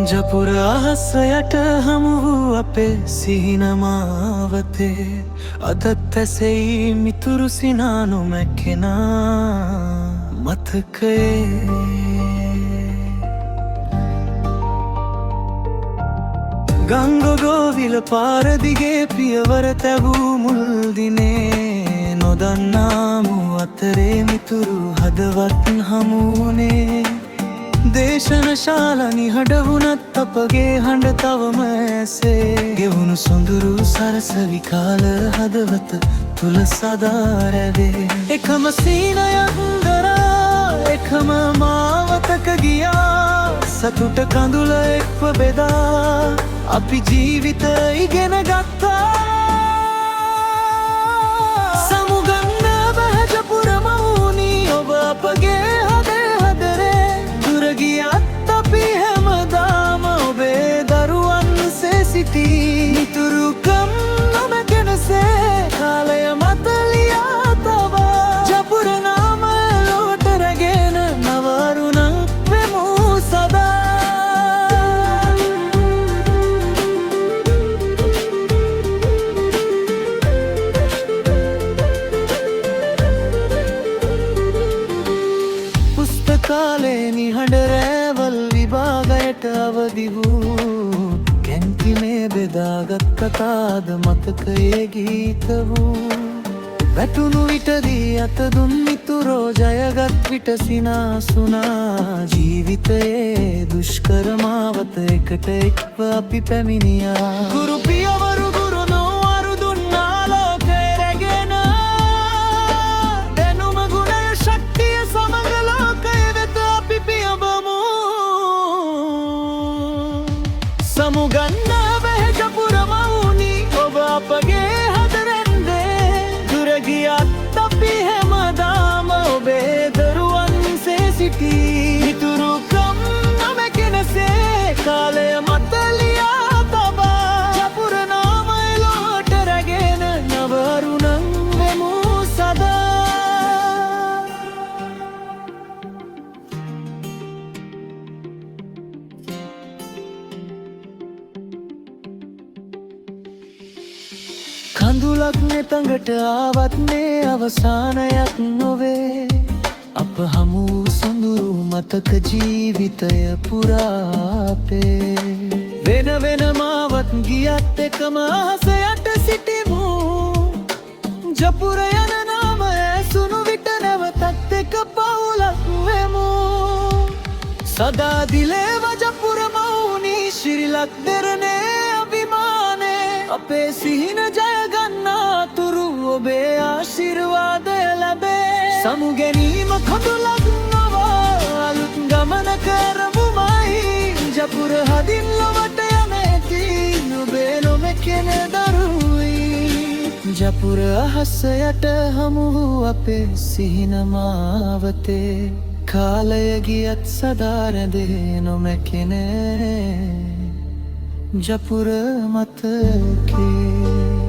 ජපුර අහස යට හමු වූ අපේ සිහිනමාවතේ අදත් ඇසෙයි මිතුරු සිනා නොමැකෙනා මතකයේ ගංගොගෝවිල පාරදිගේ පියවර තැබූ මුල් දිනේ නොදන්නාමු අතරේ මිතුරු හදවත් හමුුණේ දේශනශාල නිහඬ වුණත් අපගේ හඬ තවම ඇසේ ගෙවුණු සොඳුරු සරසවි කාල හදවත තුල සදා රැඳේ එකම සීනයක් දරා එකම මාවතක ගියා සතුට කඳුල එක්ව බෙදා අපි ජීවිත ඉගෙන ගත්තා සමුගන්න බැහැ ජපුර මවුනි ඔබ අපගේ හදේ හදරේ දුර ගියත් අපි හැමදාම ඔබේ දරුවන් සේ සිටී මිතුරුකම් නොමැකෙනසේ කාලය මත ලියා තබා ජපුර නාමය ලොවට රැගෙන නව අරුණක් වෙමු සදා පුස්තකාලේ නිහඬ රෑවල් විභාගයට අවදි වූ කැන්ටිනේ බෙදාගත් කතාද මතකයේ ගීත වූ වැටුණු විටදී අත දුන් මිතුරෝ ජයගත් විට සිනාසුනා ජීවිතයේ දුෂ්කර මාවත එකට එක්ව අපි පැමිණියා ගුරු පියවරු ගුරු නොවරු දුන්නා ලෝකේ රැගෙන දැනුම ගුණය ශක්තිය සමග ලෝකයේ වෙත අපි පියඹමු සමුගන්න බැහැ ජපුර මවුනි ඔබ අපගේ හදරැන්දේ දුර ගියත් අපි හැමදාම ඔබේ දරුවන් සේ සිටී මිතුරුකම් නොමැකෙනසේ කාලය මත ලියා තබා ජපුර නාමය ලොවට රැගෙන නව අරුණක් වෙමු සදා කඳුලක් නෙතඟට ආවත් මේ අවසානයක් නොවේ අප හමු සොඳුරු මතක ජීවිතය පුරාපේ වෙන වෙන මාවත් ගියත් එකම අහස යට සිටිමු ජපුර යන නාමය ඇසුණු විට නැවතත් එක පවුලක් වෙමු සදා දිලේව ජපුර මවුනි ශිරිලක් දෙරනේ අභිමානේ අපේ සිහින ජයගන්නා තුරු ඔබේ ආශිර්වාදය ලැබේ සමු ගැනීම කොඳුලක් නොවා අලුත් ගමනක අරමුමයි ජපුර හදින් ලොවට යන ඇති ඔබේ නොමැකෙන දරුවී ජපුර අහස යට හමු වූ අපේ සිහිනමාවතේ කාලය ගියත් සදා රැඳේ නොමැකෙන ජපුර මතකේ